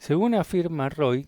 Según afirma Roy,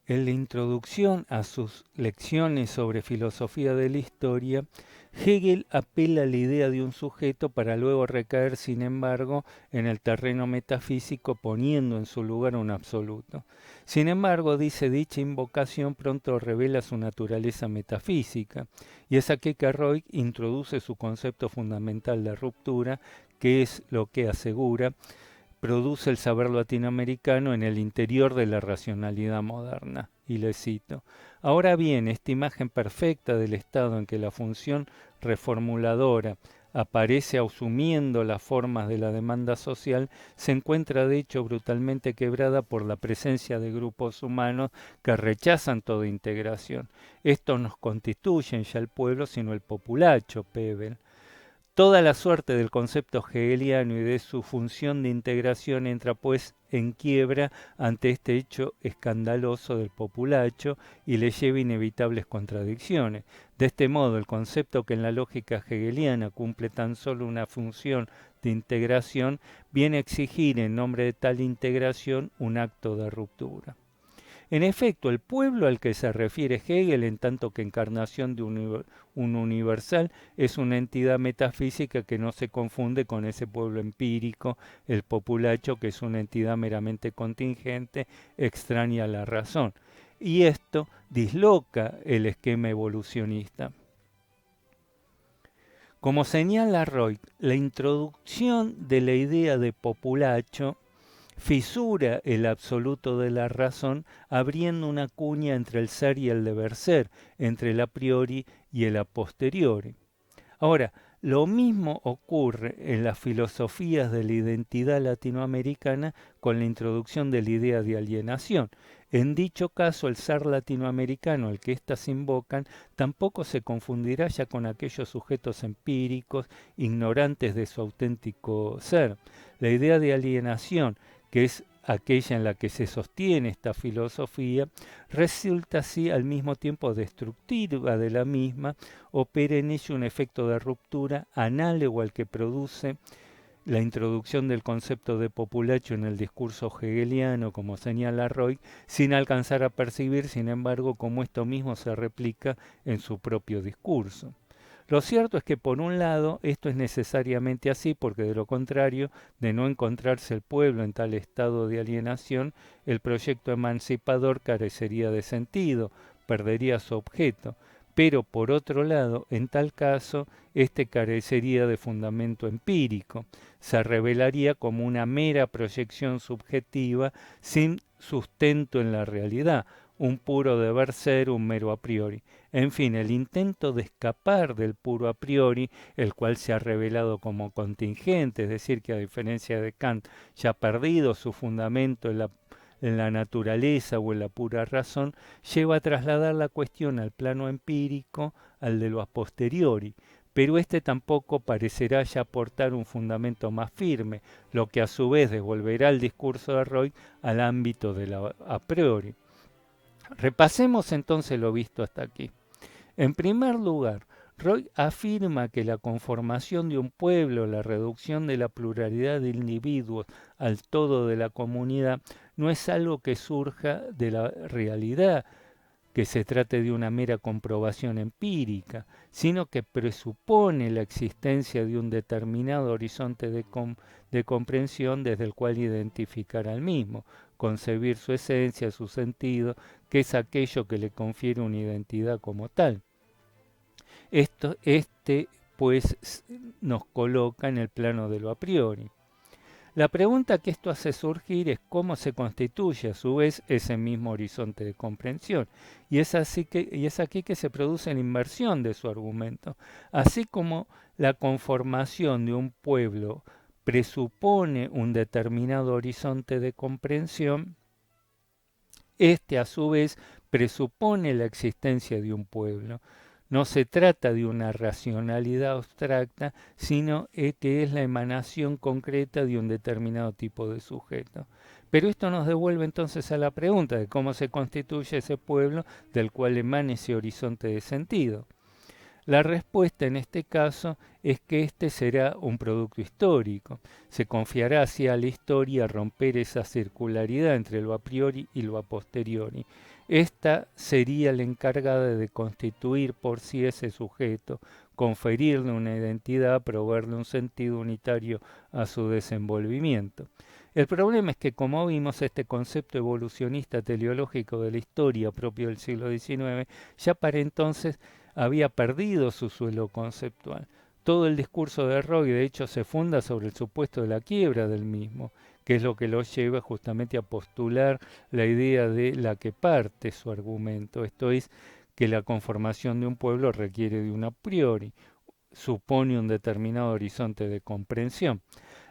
en la introducción a sus lecciones sobre filosofía de la historia, Hegel apela a la idea de un sujeto para luego recaer, sin embargo, en el terreno metafísico poniendo en su lugar un absoluto. Sin embargo, dice, dicha invocación pronto revela su naturaleza metafísica, y es aquí que Roy introduce su concepto fundamental de ruptura, que es lo que asegura produce el saber latinoamericano en el interior de la racionalidad moderna. Y le cito, ahora bien, esta imagen perfecta del estado en que la función reformuladora aparece asumiendo las formas de la demanda social, se encuentra de hecho brutalmente quebrada por la presencia de grupos humanos que rechazan toda integración. Estos no constituyen ya el pueblo, sino el populacho, Pebel. Toda la suerte del concepto hegeliano y de su función de integración entra pues en quiebra ante este hecho escandaloso del populacho y le lleva inevitables contradicciones. De este modo, el concepto que en la lógica hegeliana cumple tan solo una función de integración viene a exigir en nombre de tal integración un acto de ruptura. En efecto, el pueblo al que se refiere Hegel, en tanto que encarnación de un universal, es una entidad metafísica que no se confunde con ese pueblo empírico, el populacho, que es una entidad meramente contingente, extraña a la razón. Y esto disloca el esquema evolucionista. Como señala Roy, la introducción de la idea de populacho fisura el absoluto de la razón, abriendo una cuña entre el ser y el deber ser, entre el a priori y el a posteriori. Ahora, lo mismo ocurre en las filosofías de la identidad latinoamericana con la introducción de la idea de alienación. En dicho caso, el ser latinoamericano al que éstas invocan tampoco se confundirá ya con aquellos sujetos empíricos, ignorantes de su auténtico ser. La idea de alienación, que es aquella en la que se sostiene esta filosofía, resulta así al mismo tiempo destructiva de la misma, opera en ello un efecto de ruptura análogo al que produce la introducción del concepto de populacho en el discurso hegeliano, como señala Roy, sin alcanzar a percibir, sin embargo, cómo esto mismo se replica en su propio discurso. Lo cierto es que por un lado esto es necesariamente así, porque de lo contrario, de no encontrarse el pueblo en tal estado de alienación, el proyecto emancipador carecería de sentido, perdería su objeto. Pero por otro lado, en tal caso, este carecería de fundamento empírico, se revelaría como una mera proyección subjetiva sin sustento en la realidad, un puro deber ser, un mero a priori. En fin, el intento de escapar del puro a priori, el cual se ha revelado como contingente, es decir, que a diferencia de Kant ya ha perdido su fundamento en la naturaleza o en la pura razón, lleva a trasladar la cuestión al plano empírico, al de lo a posteriori, pero este tampoco parecerá ya aportar un fundamento más firme, lo que a su vez devolverá el discurso de Roy al ámbito de la a priori. Repasemos entonces lo visto hasta aquí. En primer lugar, Roy afirma que la conformación de un pueblo, la reducción de la pluralidad de individuos al todo de la comunidad, no es algo que surja de la realidad, que se trate de una mera comprobación empírica, sino que presupone la existencia de un determinado horizonte de comprensión desde el cual identificar al mismo, concebir su esencia, su sentido, que es aquello que le confiere una identidad como tal. Este pues nos coloca en el plano de lo a priori. La pregunta que esto hace surgir es cómo se constituye a su vez ese mismo horizonte de comprensión. Y es aquí que se produce la inversión de su argumento. Así como la conformación de un pueblo presupone un determinado horizonte de comprensión, este a su vez presupone la existencia de un pueblo. No se trata de una racionalidad abstracta, sino que es la emanación concreta de un determinado tipo de sujeto. Pero esto nos devuelve entonces a la pregunta de cómo se constituye ese pueblo del cual emana ese horizonte de sentido. La respuesta en este caso es que este será un producto histórico. Se confiará hacia la historia a romper esa circularidad entre lo a priori y lo a posteriori. Esta sería la encargada de constituir por sí ese sujeto, conferirle una identidad, proveerle un sentido unitario a su desenvolvimiento. El problema es que, como vimos, este concepto evolucionista teleológico de la historia propio del siglo XIX ya para entonces había perdido su suelo conceptual. Todo el discurso de Roy, de hecho, se funda sobre el supuesto de la quiebra del mismo, que es lo que lo lleva justamente a postular la idea de la que parte su argumento, esto es, que la conformación de un pueblo requiere de un a priori, supone un determinado horizonte de comprensión.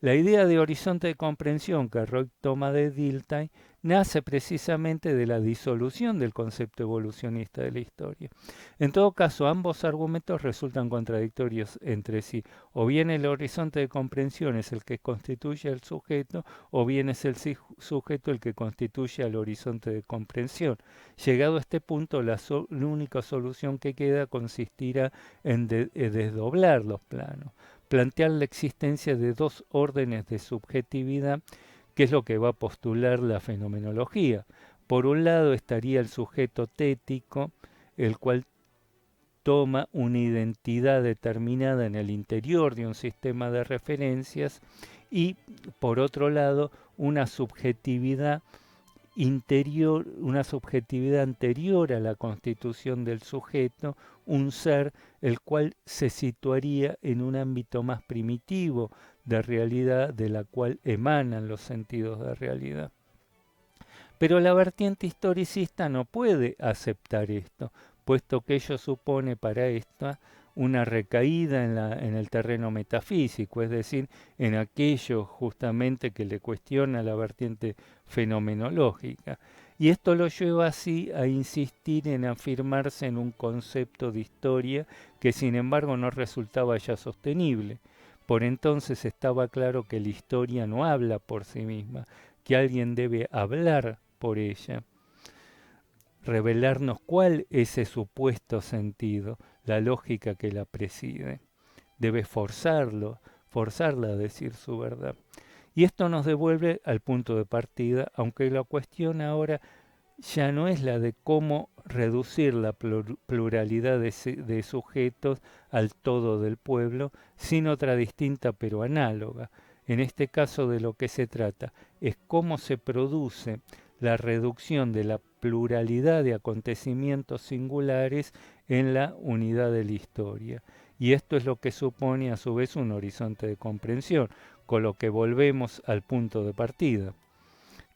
La idea de horizonte de comprensión que Roy toma de Dilthey nace precisamente de la disolución del concepto evolucionista de la historia. En todo caso, ambos argumentos resultan contradictorios entre sí. O bien el horizonte de comprensión es el que constituye al sujeto, o bien es el sujeto el que constituye al horizonte de comprensión. Llegado a este punto, la única solución que queda consistirá en desdoblar los planos, plantear la existencia de dos órdenes de subjetividad, que es lo que va a postular la fenomenología. Por un lado estaría el sujeto tético, el cual toma una identidad determinada en el interior de un sistema de referencias, y por otro lado una subjetividad interior, una subjetividad anterior a la constitución del sujeto, un ser el cual se situaría en un ámbito más primitivo de realidad de la cual emanan los sentidos de realidad. Pero la vertiente historicista no puede aceptar esto, puesto que ello supone para esta una recaída en el terreno metafísico, es decir, en aquello justamente que le cuestiona la vertiente fenomenológica. Y esto lo lleva así a insistir en afirmarse en un concepto de historia que sin embargo no resultaba ya sostenible. Por entonces estaba claro que la historia no habla por sí misma, que alguien debe hablar por ella, revelarnos cuál es ese supuesto sentido, la lógica que la preside. Debe forzarla a decir su verdad. Y esto nos devuelve al punto de partida, aunque la cuestión ahora ya no es la de cómo reducir la pluralidad de sujetos al todo del pueblo, sino otra distinta pero análoga. En este caso de lo que se trata es cómo se produce la reducción de la pluralidad de acontecimientos singulares en la unidad de la historia. Y esto es lo que supone a su vez un horizonte de comprensión, con lo que volvemos al punto de partida.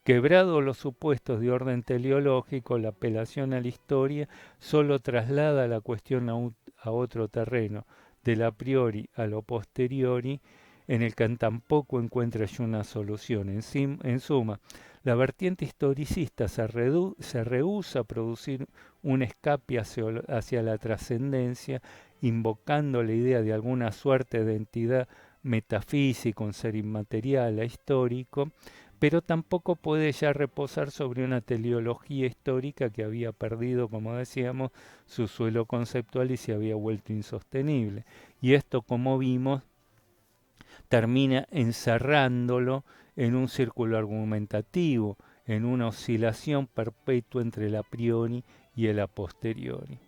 Quebrado los supuestos de orden teleológico, la apelación a la historia solo traslada la cuestión a otro terreno, del a priori a lo posteriori, en el que tampoco encuentra ya una solución. En suma, la vertiente historicista se rehúsa a producir un escape hacia la trascendencia, invocando la idea de alguna suerte de entidad metafísica, un ser inmaterial, ahistórico, pero tampoco puede ya reposar sobre una teleología histórica que había perdido, como decíamos, su suelo conceptual y se había vuelto insostenible. Y esto, como vimos, termina encerrándolo en un círculo argumentativo, en una oscilación perpetua entre el a priori y el a posteriori.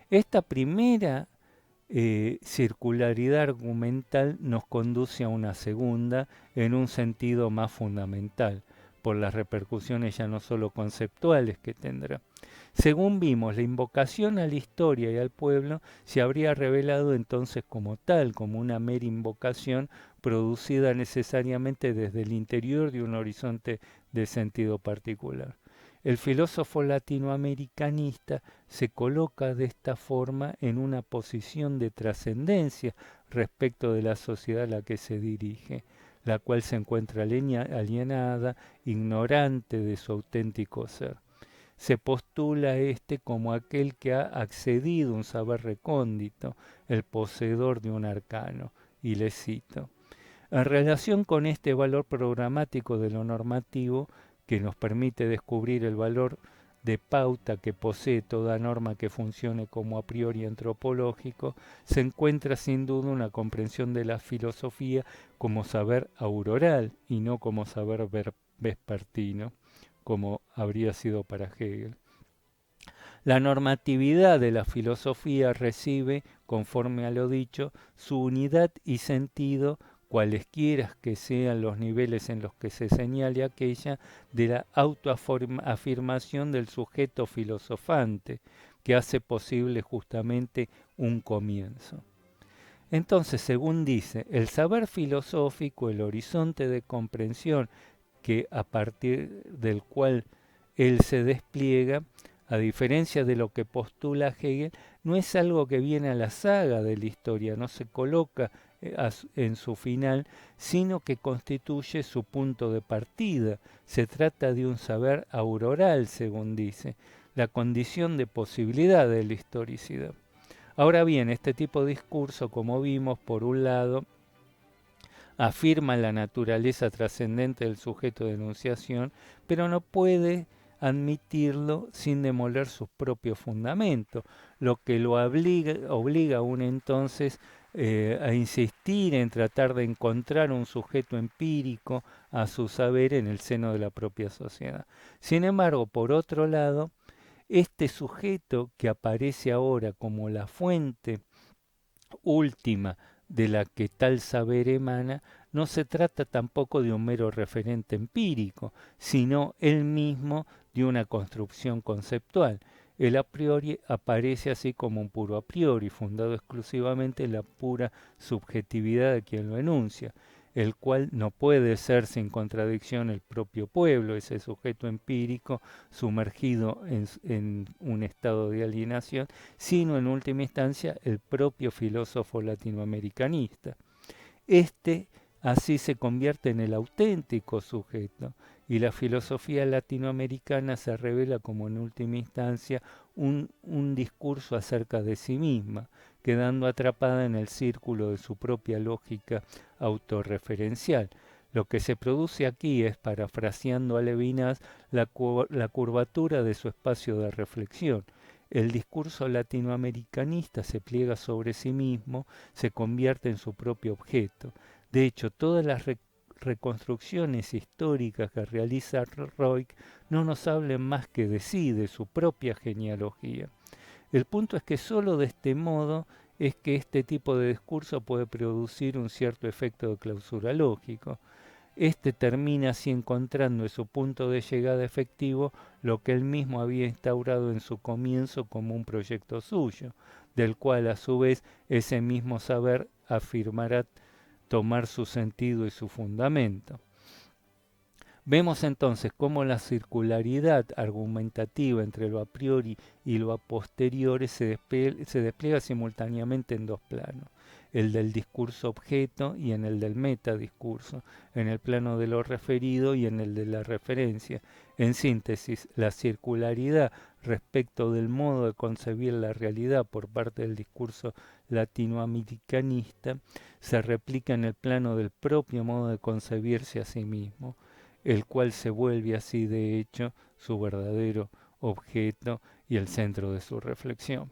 Esta primera circularidad argumental nos conduce a una segunda en un sentido más fundamental, por las repercusiones ya no solo conceptuales que tendrá. Según vimos, la invocación a la historia y al pueblo se habría revelado entonces como tal, como una mera invocación producida necesariamente desde el interior de un horizonte de sentido particular. El filósofo latinoamericanista se coloca de esta forma en una posición de trascendencia respecto de la sociedad a la que se dirige, la cual se encuentra alienada, ignorante de su auténtico ser. Se postula como aquel que ha accedido a un saber recóndito, el poseedor de un arcano, y le cito. En relación con este valor programático de lo normativo, que nos permite descubrir el valor de pauta que posee toda norma que funcione como a priori antropológico, se encuentra sin duda una comprensión de la filosofía como saber auroral y no como saber vespertino, como habría sido para Hegel. La normatividad de la filosofía recibe, conforme a lo dicho, su unidad y sentido, cualesquiera que sean los niveles en los que se señale aquella, de la autoafirmación del sujeto filosofante, que hace posible justamente un comienzo. Entonces, según dice, el saber filosófico, el horizonte de comprensión que a partir del cual él se despliega, a diferencia de lo que postula Hegel, no es algo que viene a la saga de la historia, no se coloca en su final, sino que constituye su punto de partida. Se trata de un saber auroral, según dice, la condición de posibilidad de la historicidad. Ahora bien, este tipo de discurso, como vimos, por un lado, afirma la naturaleza trascendente del sujeto de enunciación, pero no puede admitirlo sin demoler sus propios fundamentos, lo que lo obliga aún entonces a insistir en tratar de encontrar un sujeto empírico a su saber en el seno de la propia sociedad. Sin embargo, por otro lado, este sujeto que aparece ahora como la fuente última de la que tal saber emana, no se trata tampoco de un mero referente empírico, sino él mismo de una construcción conceptual. El a priori aparece así como un puro a priori, fundado exclusivamente en la pura subjetividad de quien lo enuncia, el cual no puede ser sin contradicción el propio pueblo, ese sujeto empírico sumergido en un estado de alienación, sino en última instancia el propio filósofo latinoamericanista. Este así se convierte en el auténtico sujeto y la filosofía latinoamericana se revela como en última instancia un discurso acerca de sí misma, quedando atrapada en el círculo de su propia lógica autorreferencial. Lo que se produce aquí es, parafraseando a Levinas, la curvatura de su espacio de reflexión. El discurso latinoamericanista se pliega sobre sí mismo, se convierte en su propio objeto. De hecho, todas las reconstrucciones históricas que realiza Roig no nos hablan más que de sí, de su propia genealogía. El punto es que sólo de este modo es que este tipo de discurso puede producir un cierto efecto de clausura lógico. Este termina así encontrando en su punto de llegada efectivo lo que él mismo había instaurado en su comienzo como un proyecto suyo, del cual a su vez ese mismo saber afirmará tomar su sentido y su fundamento. Vemos entonces cómo la circularidad argumentativa entre lo a priori y lo a posteriori se despliega simultáneamente en dos planos, el del discurso objeto y en el del metadiscurso, en el plano de lo referido y en el de la referencia. En síntesis, la circularidad respecto del modo de concebir la realidad por parte del discurso latinoamericanista se replica en el plano del propio modo de concebirse a sí mismo, el cual se vuelve así de hecho su verdadero objeto y el centro de su reflexión.